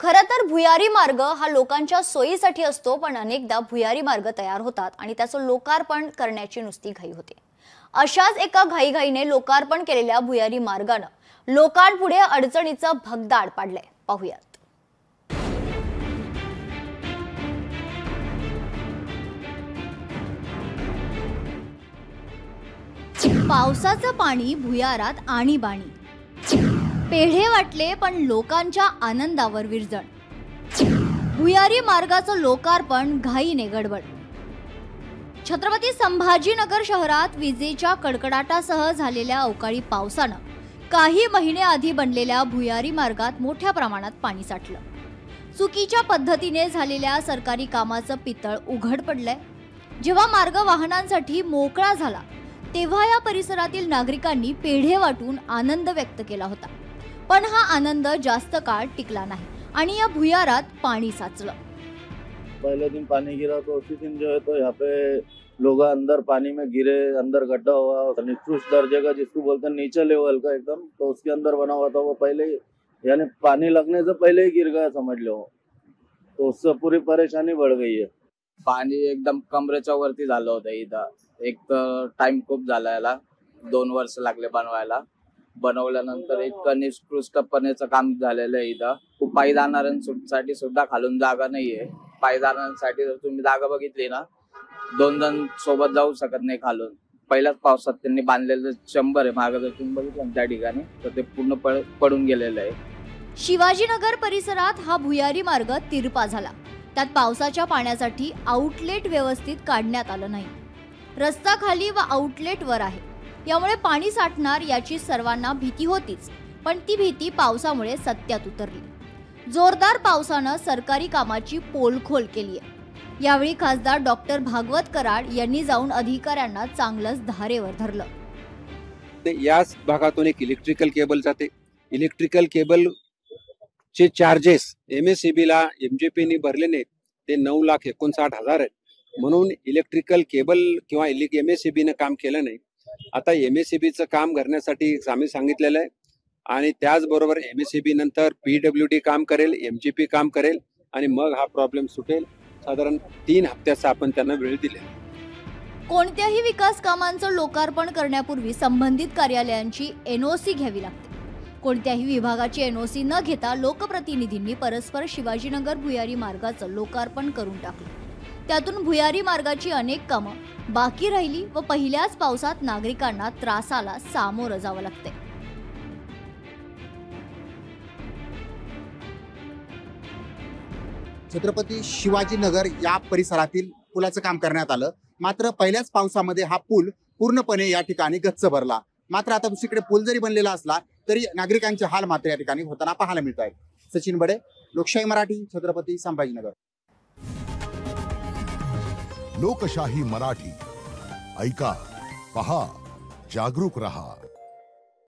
खरं तर भुयारी मार्ग हा लोकांच्या सोयीसाठी असतो, पण अनेकदा भुयारी मार्ग तयार होतात आणि त्याचं लोकार्पण करण्याची नुसती घाई होते। अशाच एका घाईघाईने लोकार्पण केलेल्या भुयारी मार्गाने लोकांपुढे अडचणीचं भगदाड पाडलंय। पाहूयात। पावसाचं पाणी भुयारात आणीबाणी, पेढे वाटले पण लोकांच्या आनंदावर विरजण। भुयारी मार्गाचं लोकार्पण घाईने गडबड। छत्रपती संभाजीनगर शहरात विजेच्या कडकडाटासह झालेल्या अवकाळी पावसानं काही महिने आधी बनलेल्या भुयारी मार्गात मोठ्या प्रमाणात पाणी साठलं। चुकीच्या पद्धतीने झालेल्या सरकारी कामाचं पितळ उघड पडलंय। जेव्हा मार्ग वाहनांसाठी मोकळा झाला तेव्हा या परिसरातील नागरिकांनी पेढे वाटून आनंद व्यक्त केला होता, पण हा आनंद जास्त काळ टिकला नहीं आणि या भुयारात पाणी साचलं। पहले दिन पानी गिरा तो उसी दिन जो है तो यहाँ पे लोग अंदर पानी में गिरे, अंदर गड्ढा हुआ, निकृष्ट दर्जे का जिसको बोलते हैं नीचे लेवल का एकदम, तो उसके अंदर बना हुआ था वो पहले यानी पानी लगने से पहले ही गिर गया समझ लो, तो उससे पूरी परेशानी बढ़ गई है। पाणी एकदम कमरेच्या वरती झालं होतं इथं। एक तर टाइम खूप झाला याला, 2 वर्ष लागले बनवायला। बनवल्यानंतर एक निष्कृष्टपणेचं काम झालेलं आहे इथं। पायी जाणाऱ्यांसाठी सुद्धा खालून जागा नाहीये। पायी जाणाऱ्यांसाठी जर तुम्ही जागा बघितली ना, 2 जण सोबत जाऊ शकत नाही खालून। पहिल्याच पावसात त्यांनी बांधलेलं 100 आहे मागे जर तुम्ही बघितलं त्या ठिकाणी तर ते पूर्ण पडून गेलेलं आहे। शिवाजीनगर परिसरात हा भुयारी मार्ग तिरपा झाला। त्यात पावसाच्या पाण्यासाठी आउटलेट व्यवस्थित काढण्यात आलं नाही। रस्ता खाली व आउटलेट वर आहे, यामुळे पाणी साठणार याची सर्वांना भीती होतीच, पण ती भीती पावसामुळे सत्यात उतरली। जोरदार पावसानं सरकारी कामाची पोलखोल केली आहे। यावेळी खासदार डॉक्टर भागवत कराड यांनी जाऊन अधिकाऱ्यांना चांगलंच धारेवर धरलं। याच भागातून एक इलेक्ट्रिकल केबल जाते। इलेक्ट्रिकल केबल चे चार्जेस MSEB ला MJP नी भरले नाहीत, ते 9,59,000 आहेत। म्हणून इलेक्ट्रिकल केबल किंवा MSEB ने काम केलं नाही। आता MSEB चं काम करण्यासाठी आम्ही सांगितलेलं आहे आणि त्याचबरोबर MSEB नंतर PWD काम करेल, MJP काम करेल आणि मग हा प्रॉब्लेम सुटेल। साधारण 3 हप्त्याचा आपण त्यांना वेळ दिलेला। कोणत्याही विकास कामांचं लोकार्पण करण्यापूर्वी संबंधित कार्यालयांची NOC घ्यावी लागते। कोणत्याही विभागाची NOC न घेता लोकप्रतिनिधींनी परस्पर शिवाजीनगर भुयारी मार्गाचं लोकार्पण करून टाकलं। त्यातून भुयारी मार्गाची अनेक कामं बाकी राहिली व पहिल्याच पावसात नागरिकांना त्रासाला सामोरं जावं लागते। छत्रपती शिवाजीनगर या परिसरातील पुलाचं काम करण्यात आलं, मात्र पहिल्याच पावसामध्ये हा पूल पूर्णपणे या ठिकाणी गच्च भरला। मात्र आता दुसरीकडे पूल जरी बनलेला असला तरी नागरिकांचे हाल मात्र या ठिकाणी होताना पाहायला मिळत आहे। सचिन बडे, लोकशाही मराठी, छत्रपती संभाजीनगर। लोकशाही मराठी, ऐका, पहा, जागरूक रहा।